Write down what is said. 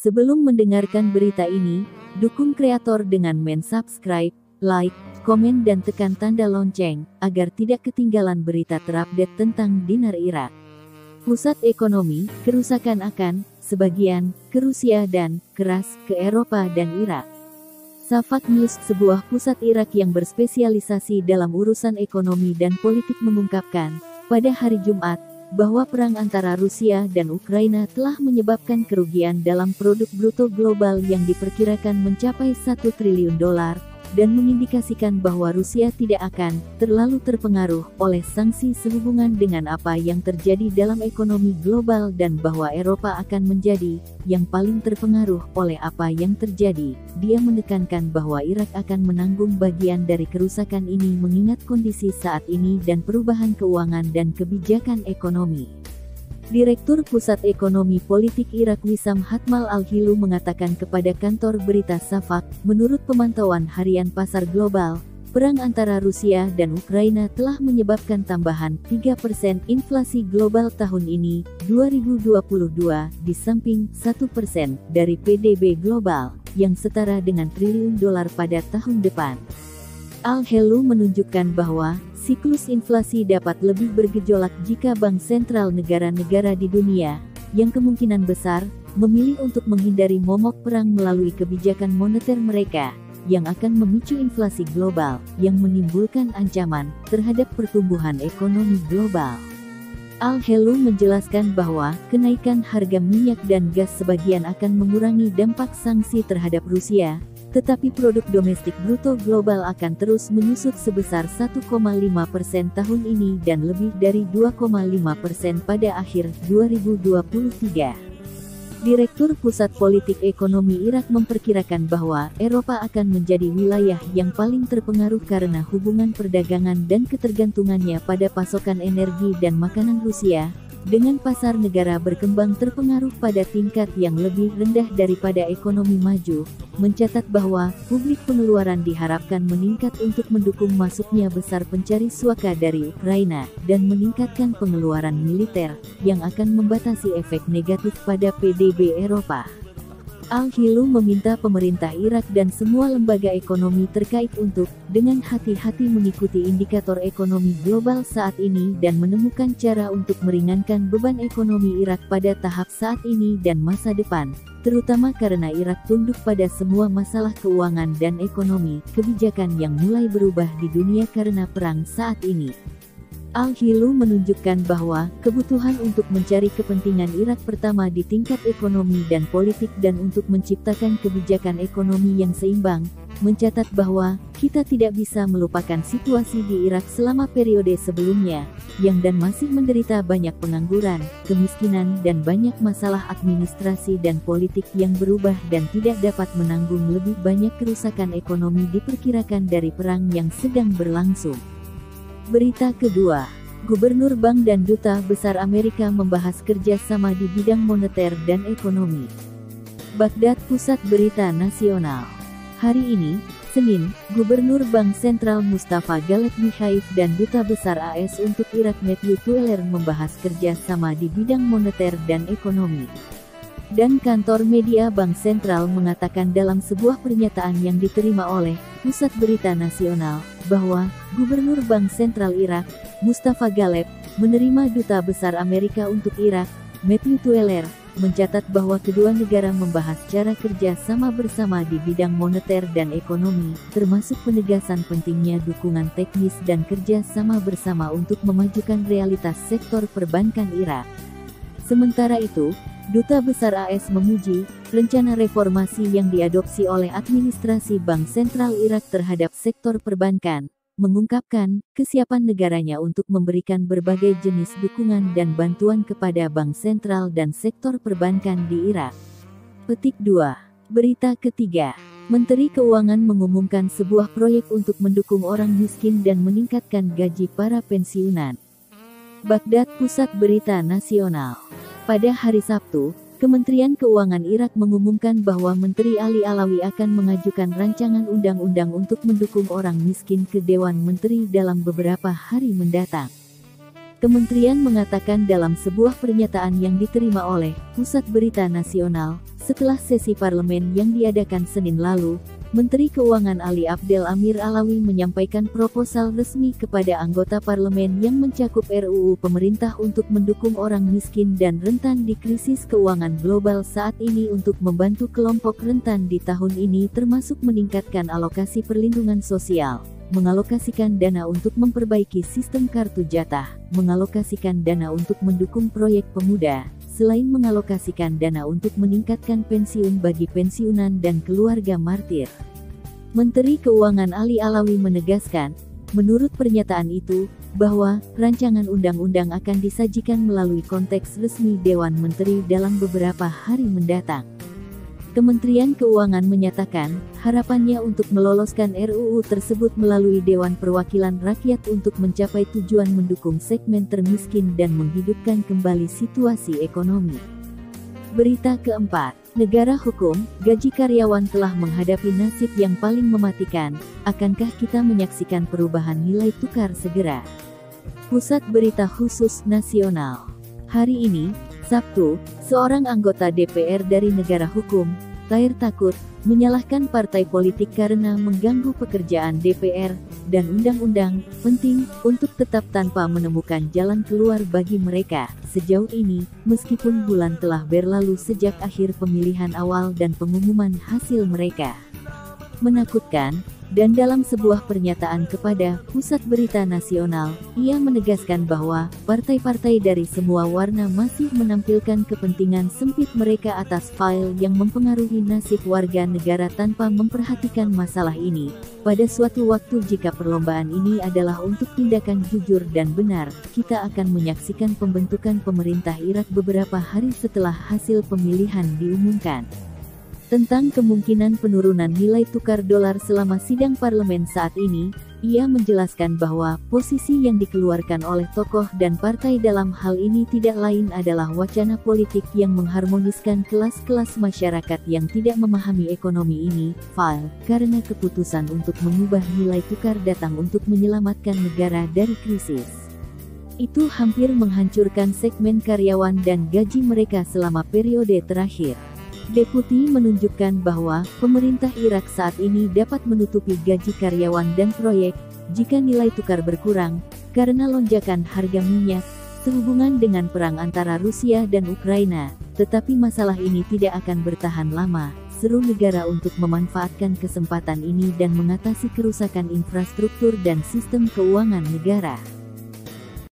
Sebelum mendengarkan berita ini, dukung kreator dengan subscribe, like, komen dan tekan tanda lonceng, agar tidak ketinggalan berita terupdate tentang dinar Irak. Pusat ekonomi, kerusakan akan, sebagian, ke Rusia dan, keras, ke Eropa dan Irak. Safak News, sebuah pusat Irak yang berspesialisasi dalam urusan ekonomi dan politik mengungkapkan, pada hari Jumat, bahwa perang antara Rusia dan Ukraina telah menyebabkan kerugian dalam produk bruto global yang diperkirakan mencapai $1 triliun, dan mengindikasikan bahwa Rusia tidak akan terlalu terpengaruh oleh sanksi sehubungan dengan apa yang terjadi dalam ekonomi global dan bahwa Eropa akan menjadi yang paling terpengaruh oleh apa yang terjadi. Dia menekankan bahwa Irak akan menanggung bagian dari kerusakan ini mengingat kondisi saat ini dan perubahan keuangan dan kebijakan ekonomi. Direktur Pusat Ekonomi Politik Irak Wissam Hatmal Al-Hilu mengatakan kepada kantor berita Safak, menurut pemantauan harian pasar global, perang antara Rusia dan Ukraina telah menyebabkan tambahan 3% inflasi global tahun ini, 2022, di samping 1% dari PDB global, yang setara dengan $1 triliun pada tahun depan. Al-Hilu menunjukkan bahwa siklus inflasi dapat lebih bergejolak jika bank sentral negara-negara di dunia, yang kemungkinan besar, memilih untuk menghindari momok perang melalui kebijakan moneter mereka, yang akan memicu inflasi global, yang menimbulkan ancaman terhadap pertumbuhan ekonomi global. Al-Hilu menjelaskan bahwa kenaikan harga minyak dan gas sebagian akan mengurangi dampak sanksi terhadap Rusia, tetapi produk domestik bruto global akan terus menyusut sebesar 1,5% tahun ini dan lebih dari 2,5% pada akhir 2023. Direktur Pusat Politik Ekonomi Irak memperkirakan bahwa Eropa akan menjadi wilayah yang paling terpengaruh karena hubungan perdagangan dan ketergantungannya pada pasokan energi dan makanan Rusia, dengan pasar negara berkembang terpengaruh pada tingkat yang lebih rendah daripada ekonomi maju, mencatat bahwa publik pengeluaran diharapkan meningkat untuk mendukung masuknya besar pencari suaka dari Ukraina, dan meningkatkan pengeluaran militer, yang akan membatasi efek negatif pada PDB Eropa. Al-Hilu meminta pemerintah Irak dan semua lembaga ekonomi terkait untuk, dengan hati-hati mengikuti indikator ekonomi global saat ini dan menemukan cara untuk meringankan beban ekonomi Irak pada tahap saat ini dan masa depan, terutama karena Irak tunduk pada semua masalah keuangan dan ekonomi, kebijakan yang mulai berubah di dunia karena perang saat ini. Al-Hilu menunjukkan bahwa kebutuhan untuk mencari kepentingan Irak pertama di tingkat ekonomi dan politik dan untuk menciptakan kebijakan ekonomi yang seimbang, mencatat bahwa kita tidak bisa melupakan situasi di Irak selama periode sebelumnya, yang dan masih menderita banyak pengangguran, kemiskinan dan banyak masalah administrasi dan politik yang berubah dan tidak dapat menanggung lebih banyak kerusakan ekonomi diperkirakan dari perang yang sedang berlangsung. Berita kedua, Gubernur Bank dan Duta Besar Amerika membahas kerja sama di bidang moneter dan ekonomi. Baghdad, Pusat Berita Nasional. Hari ini, Senin, Gubernur Bank Sentral Mustafa Galeb Mikhaif dan Duta Besar AS untuk Irak Matthew Tueller membahas kerja sama di bidang moneter dan ekonomi. Dan kantor media Bank Sentral mengatakan dalam sebuah pernyataan yang diterima oleh Pusat Berita Nasional, bahwa Gubernur Bank Sentral Irak, Mustafa Galeb, menerima Duta Besar Amerika untuk Irak, Matthew Tueller, mencatat bahwa kedua negara membahas cara kerja sama bersama di bidang moneter dan ekonomi, termasuk penegasan pentingnya dukungan teknis dan kerja sama bersama untuk memajukan realitas sektor perbankan Irak. Sementara itu, Duta Besar AS memuji rencana reformasi yang diadopsi oleh administrasi Bank Sentral Irak terhadap sektor perbankan, mengungkapkan kesiapan negaranya untuk memberikan berbagai jenis dukungan dan bantuan kepada bank sentral dan sektor perbankan di Irak. Petik 2. Berita ketiga. Menteri Keuangan mengumumkan sebuah proyek untuk mendukung orang miskin dan meningkatkan gaji para pensiunan. Baghdad, Pusat Berita Nasional. Pada hari Sabtu, Kementerian Keuangan Irak mengumumkan bahwa Menteri Ali Alawi akan mengajukan rancangan undang-undang untuk mendukung orang miskin ke Dewan Menteri dalam beberapa hari mendatang. Kementerian mengatakan dalam sebuah pernyataan yang diterima oleh Pusat Berita Nasional, setelah sesi parlemen yang diadakan Senin lalu, Menteri Keuangan Ali Abdel Amir Alawi menyampaikan proposal resmi kepada anggota parlemen yang mencakup RUU pemerintah untuk mendukung orang miskin dan rentan di krisis keuangan global saat ini untuk membantu kelompok rentan di tahun ini, termasuk meningkatkan alokasi perlindungan sosial, mengalokasikan dana untuk memperbaiki sistem kartu jatah, mengalokasikan dana untuk mendukung proyek pemuda, selain mengalokasikan dana untuk meningkatkan pensiun bagi pensiunan dan keluarga martir. Menteri Keuangan Ali Alawi menegaskan, menurut pernyataan itu, bahwa rancangan undang-undang akan disajikan melalui konteks resmi Dewan Menteri dalam beberapa hari mendatang. Kementerian Keuangan menyatakan, harapannya untuk meloloskan RUU tersebut melalui Dewan Perwakilan Rakyat untuk mencapai tujuan mendukung segmen termiskin dan menghidupkan kembali situasi ekonomi. Berita keempat, negara hukum, gaji karyawan telah menghadapi nasib yang paling mematikan, akankah kita menyaksikan perubahan nilai tukar segera? Pusat Berita Khusus Nasional. Hari ini, Sabtu, seorang anggota DPR dari negara hukum, Tahir Takut, menyalahkan partai politik karena mengganggu pekerjaan DPR dan undang-undang penting untuk tetap tanpa menemukan jalan keluar bagi mereka. Sejauh ini, meskipun bulan telah berlalu sejak akhir pemilihan awal dan pengumuman hasil mereka menakutkan, dan dalam sebuah pernyataan kepada Pusat Berita Nasional, ia menegaskan bahwa partai-partai dari semua warna masih menampilkan kepentingan sempit mereka atas file yang mempengaruhi nasib warga negara tanpa memperhatikan masalah ini. Pada suatu waktu jika perlombaan ini adalah untuk tindakan jujur dan benar, kita akan menyaksikan pembentukan pemerintah Irak beberapa hari setelah hasil pemilihan diumumkan. Tentang kemungkinan penurunan nilai tukar dolar selama sidang parlemen saat ini, ia menjelaskan bahwa posisi yang dikeluarkan oleh tokoh dan partai dalam hal ini tidak lain adalah wacana politik yang mengharmoniskan kelas-kelas masyarakat yang tidak memahami ekonomi ini, karena keputusan untuk mengubah nilai tukar datang untuk menyelamatkan negara dari krisis. Itu hampir menghancurkan segmen karyawan dan gaji mereka selama periode terakhir. Deputi menunjukkan bahwa pemerintah Irak saat ini dapat menutupi gaji karyawan dan proyek jika nilai tukar berkurang karena lonjakan harga minyak sehubungan dengan perang antara Rusia dan Ukraina. Tetapi masalah ini tidak akan bertahan lama, seru negara untuk memanfaatkan kesempatan ini dan mengatasi kerusakan infrastruktur dan sistem keuangan negara.